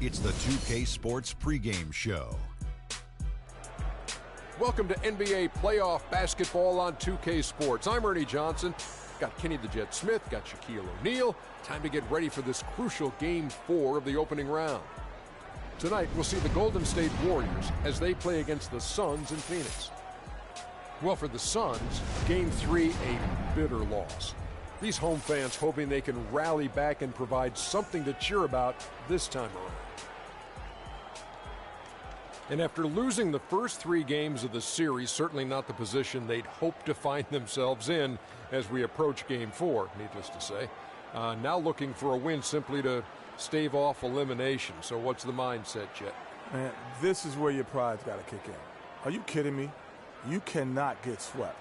It's the 2K Sports pregame show. Welcome to NBA playoff basketball on 2K Sports. I'm Ernie Johnson. Got Kenny the Jet Smith, got Shaquille O'Neal. Time to get ready for this crucial Game 4 of the opening round. Tonight, we'll see the Golden State Warriors as they play against the Suns in Phoenix. Well, for the Suns, Game 3, a bitter loss. These home fans hoping they can rally back and provide something to cheer about this time around. And after losing the first 3 games of the series, certainly not the position they'd hope to find themselves in as we approach Game 4, needless to say. Now looking for a win simply to stave off elimination. So what's the mindset, Jet? Man, this is where your pride's got to kick in. Are you kidding me? You cannot get swept.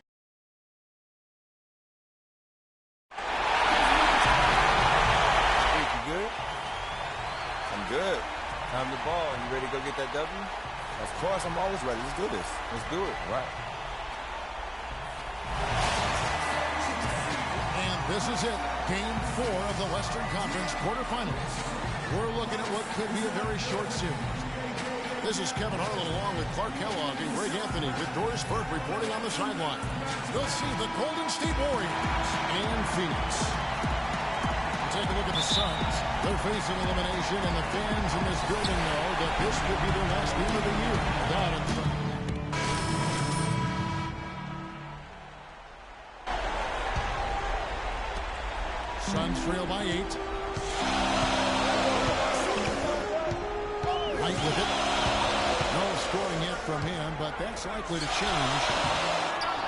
You good? I'm good. Time to ball. You ready to go get that W? Of course, I'm always ready. Let's do this. Let's do it. Right. And this is it. Game 4 of the Western Conference quarterfinals. We're looking at what could be a very short series. This is Kevin Harlan along with Clark Kellogg and Greg Anthony with Doris Burke reporting on the sideline. You'll see the Golden State Warriors and Phoenix. Take a look at the Suns. They're facing elimination, and the fans in this building know that this could be their last game of the year. Down in front. Suns trail by 8. Right with it. No scoring yet from him, but that's likely to change.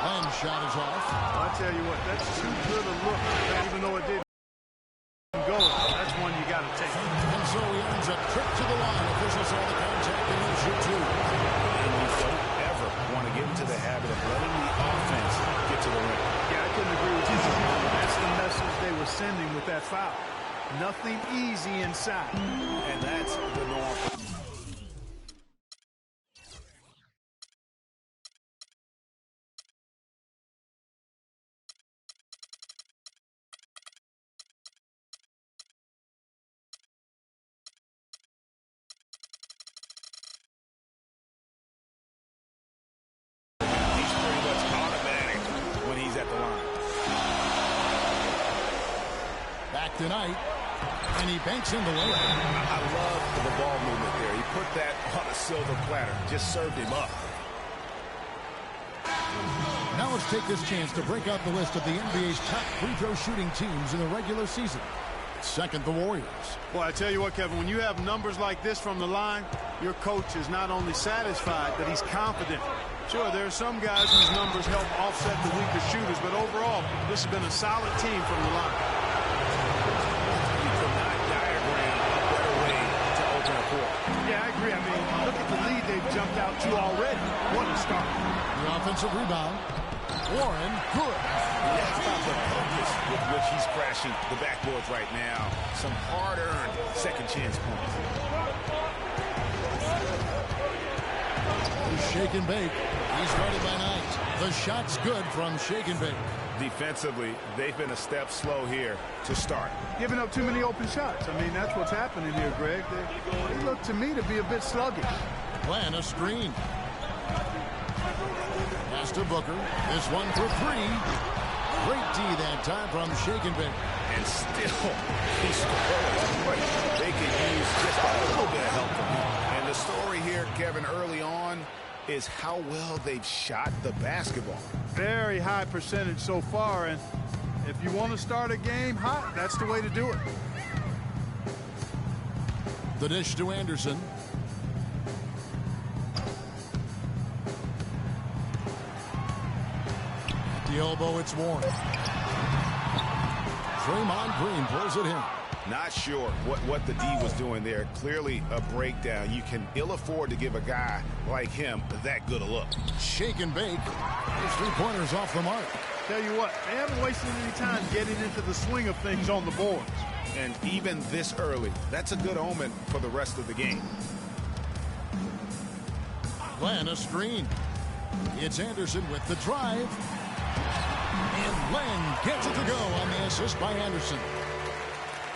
Len's shot is off. I'll tell you what, that's too good a look, even though it didn't go. That's one you got to take. And so he earns a trip to the line. Officials saw the contact and he'll shoot 2. And you don't ever want to get into the habit of letting the offense get to the rim. Yeah, I couldn't agree with you. That's the message they were sending with that foul. Nothing easy inside. And that's the norm. Tonight, and he banks in the layup. I love the ball movement there. He put that on a silver platter. Just served him up. Now let's take this chance to break out the list of the NBA's top free throw shooting teams in the regular season. Second, the Warriors. Well, I tell you what, Kevin, when you have numbers like this from the line, your coach is not only satisfied, but he's confident. Sure, there are some guys whose numbers help offset the weaker shooters, but overall, this has been a solid team from the line. Yeah, I agree. I mean, look at the lead they've jumped out to already. What a start. The offensive rebound. Warren, good. That's about the focus with which he's crashing the backboards right now. Some hard-earned second chance points. Shake and bake. He started by night. The shot's good from Shake and bake. Defensively, they've been a step slow here to start. Giving up too many open shots. I mean, that's what's happening here, Greg. They look to me to be a bit sluggish. Plan a screen. Pass to Booker. This one for 3. Great D that time from Shake and bake. And still, he scores. They can use just a little bit of help from him. And the story here, Kevin, early on, is how well they've shot the basketball. Very high percentage so far, and if you want to start a game hot, that's the way to do it. The dish to Anderson. At the elbow, it's Warren. Draymond Green pulls it in. Not sure what the D was doing there. Clearly a breakdown. You can ill afford to give a guy like him that good a look. Shake and bake. His 3-pointers off the mark. Tell you what, they haven't wasted any time getting into the swing of things on the boards. And even this early, that's a good omen for the rest of the game. Plan a screen. It's Anderson with the drive. And Len gets it to go on the assist by Anderson.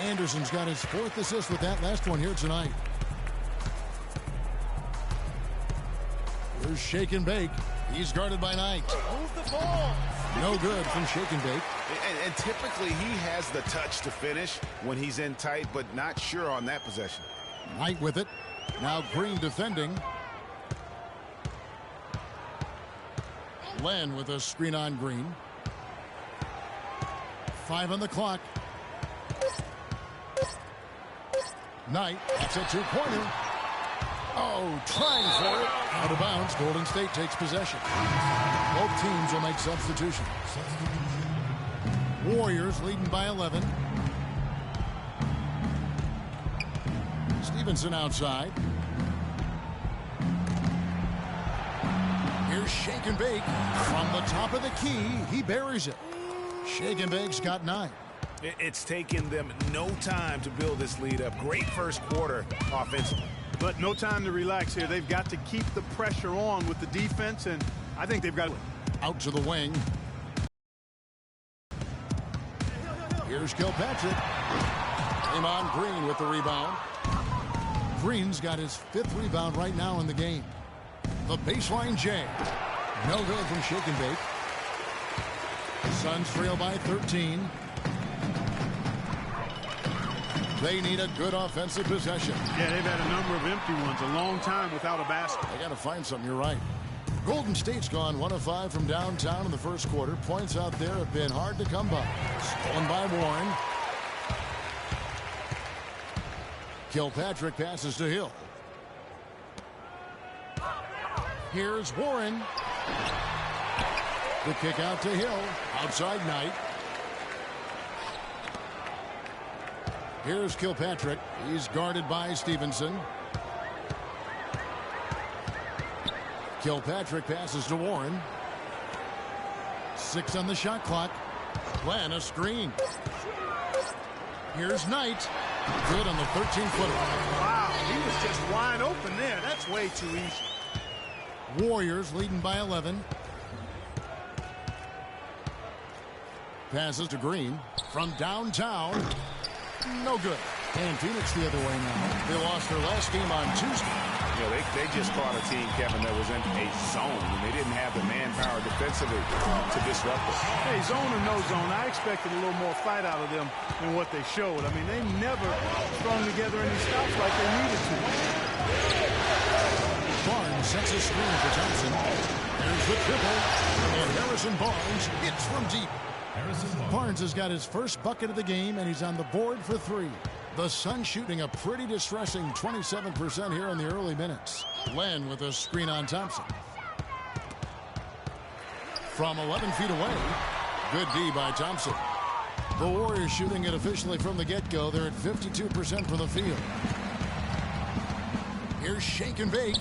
Anderson's got his 4th assist with that last one here tonight. Here's Shake and Bake. He's guarded by Knight. Move the ball. No good from Shake and Bake. And typically he has the touch to finish when he's in tight, but not sure on that possession. Knight with it. Now Green defending. Len with a screen on Green. 5 on the clock. Knight, that's a two-pointer. Oh, trying for it. Out of bounds. Golden State takes possession. Both teams will make substitutions. Warriors leading by 11. Stevenson outside. Here's Shake and Bake. From the top of the key, he buries it. Shake and Bake's got 9. It's taken them no time to build this lead up. Great first quarter offensively. But no time to relax here. They've got to keep the pressure on with the defense, and I think they've got to. Out to the wing. Here's Kilpatrick. Draymond Green with the rebound. Green's got his 5th rebound right now in the game. The baseline J. No good from Shake and Bake. Suns trail by 13. They need a good offensive possession. Yeah, they've had a number of empty ones, a long time without a basket. They got to find something. You're right. Golden State's gone 1 of 5 from downtown in the first quarter. Points out there have been hard to come by. Stolen by Warren. Kilpatrick passes to Hill. Here's Warren. The kick out to Hill. Outside Knight. Here's Kilpatrick. He's guarded by Stevenson. Kilpatrick passes to Warren. 6 on the shot clock. Plan a screen. Here's Knight. Good on the 13-footer. Wow, he was just wide open there. That's way too easy. Warriors leading by 11. Passes to Green. From downtown. No good. And Phoenix the other way now. They lost their last game on Tuesday. You know, they just caught a team, Kevin, that was in a zone, and they didn't have the manpower defensively to disrupt it. Hey, zone or no zone, I expected a little more fight out of them than what they showed. I mean, they never strung together any stops like they needed to. Barnes sets a screen for Thompson. There's the triple. And Harrison Barnes hits from deep. Barnes has got his first bucket of the game, and he's on the board for 3. The Suns shooting a pretty distressing 27% here in the early minutes. Len with a screen on Thompson. From 11 feet away, good D by Thompson. The Warriors shooting it officially from the get-go. They're at 52% from the field. Here's Shake and Bake.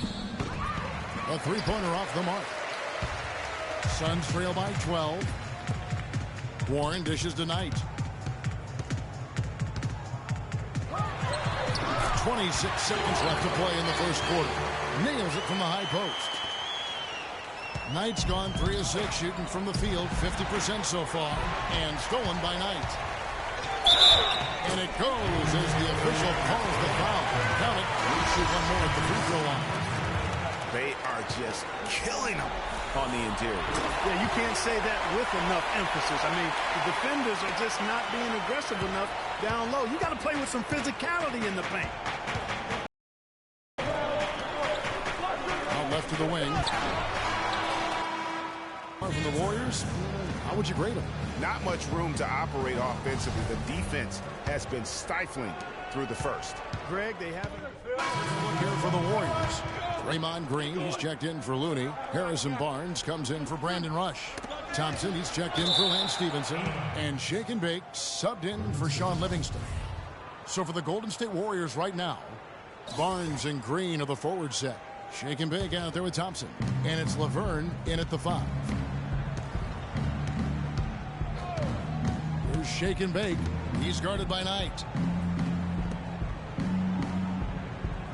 A three-pointer off the mark. Suns trail by 12. Warren dishes to Knight. 26 seconds left to play in the first quarter. Nails it from the high post. Knight's gone 3 of 6 shooting from the field, 50% so far, and stolen by Knight. And it goes as the official calls the foul. Count it. We shoot one more at the free throw line. They are just killing them on the interior. Yeah, you can't say that with enough emphasis. I mean, the defenders are just not being aggressive enough down low. You got to play with some physicality in the paint. Out left to the wing. From the Warriors, how would you grade them? Not much room to operate offensively. The defense has been stifling through the first. Greg, they haven't. Here for the Warriors. Draymond Green, he's checked in for Looney. Harrison Barnes comes in for Brandon Rush. Thompson, he's checked in for Lance Stevenson. And Shake and Bake subbed in for Sean Livingston. So for the Golden State Warriors right now, Barnes and Green are the forward set. Shake and Bake out there with Thompson. And it's Laverne in at the 5. Here's Shake and Bake. He's guarded by Knight.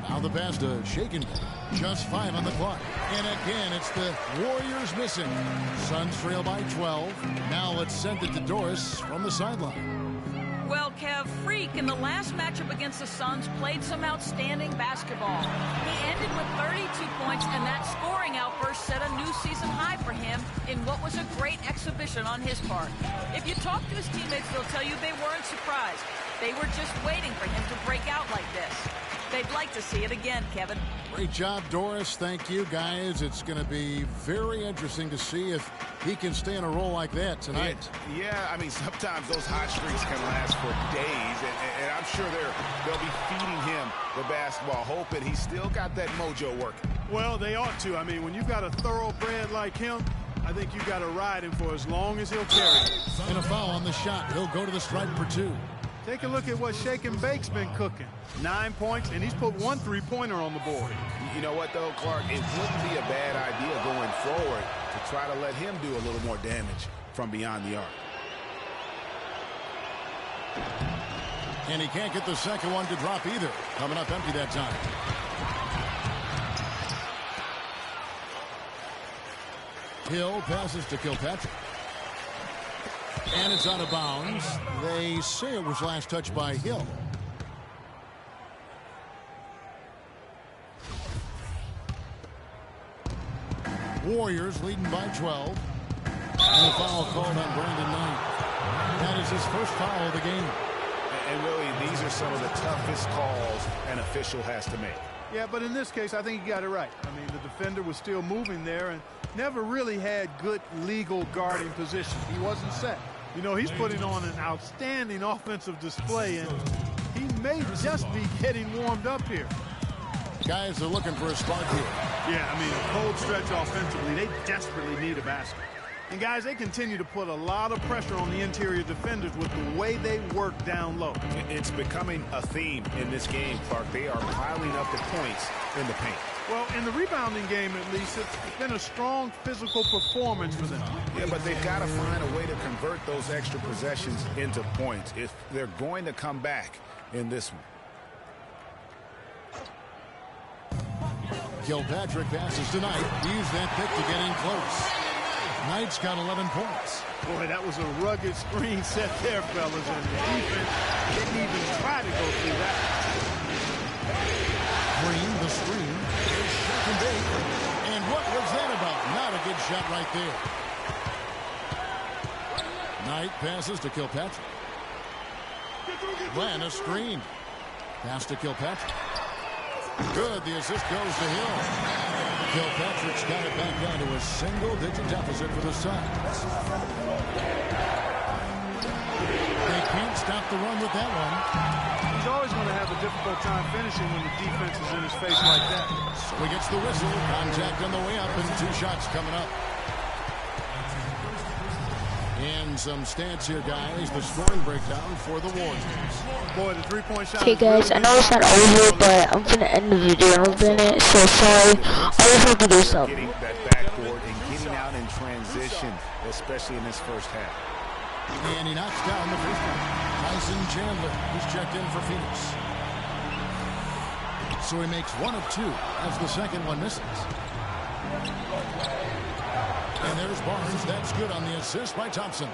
Now the pass to Shake and Bake. Just 5 on the clock. And again, it's the Warriors missing. Suns trail by 12. Now let's send it to Doris from the sideline. Well, Kev, free streak in the last matchup against the Suns, played some outstanding basketball. He ended with 32 points, and that scoring outburst set a new season high for him in what was a great exhibition on his part. If you talk to his teammates, they'll tell you they weren't surprised. They were just waiting for him to break out like this. They'd like to see it again, Kevin. Great job, Doris. Thank you, guys. It's going to be very interesting to see if he can stay in a role like that tonight. Yeah, I mean, sometimes those hot streaks can last for days, and I'm sure they'll be feeding him the basketball, hoping he's still got that mojo working. Well, they ought to. I mean, when you've got a thoroughbred like him, I think you got to ride him for as long as he'll carry it. And a foul on the shot. He'll go to the stripe for 2. Take a look at what Shake and Bake's been cooking. 9 points, and he's put 1 3-pointer on the board. You know what, though, Clark? It wouldn't be a bad idea going forward to try to let him do a little more damage from beyond the arc. And he can't get the second one to drop either. Coming up empty that time. Hill passes to Kilpatrick. And it's out of bounds. They say it was last touched by Hill. Warriors leading by 12. And the foul called on Brandon Knight. That is his first foul of the game. And really, these are some of the toughest calls an official has to make. Yeah, but in this case, I think he got it right. I mean, the defender was still moving there and never really had good legal guarding position. He wasn't set. You know, he's putting on an outstanding offensive display, and he may just be getting warmed up here. Guys are looking for a spark here. Yeah, I mean, a cold stretch offensively. They desperately need a basket. And, guys, they continue to put a lot of pressure on the interior defenders with the way they work down low. It's becoming a theme in this game, Clark. They are piling up the points in the paint. Well, in the rebounding game, at least, it's been a strong physical performance for them. Yeah, but they've got to find a way to convert those extra possessions into points if they're going to come back in this one. Kilpatrick passes tonight. Use that pick to get in close. Knight's got 11 points. Boy, that was a rugged screen set there, fellas, and the defense didn't even try to go through that. Green, the screen. There's Shake and Bake. And what was that about? Not a good shot right there. Knight passes to Kilpatrick. Glenn, a screen. Pass to Kilpatrick. Good. The assist goes to Hill. Kilpatrick's got it back down to a single-digit deficit for the Suns. They can't stop the run with that one. He's always going to have a difficult time finishing when the defense is in his face like that. So he gets the whistle. Contact on the way up, and 2 shots coming up. And some stats here, guys. The scoring breakdown for the Warriors. Boy, the 3-point shot. Okay, guys, I know it's not over, but I'm going to end the video in a minute, so sorry. I just have to do something. Getting that backboard and getting out in transition, especially in this first half. And he knocks down the first one. Tyson Chandler, who's checked in for Phoenix. So he makes 1 of 2 as the second one misses. And there's Barnes. That's good on the assist by Thompson.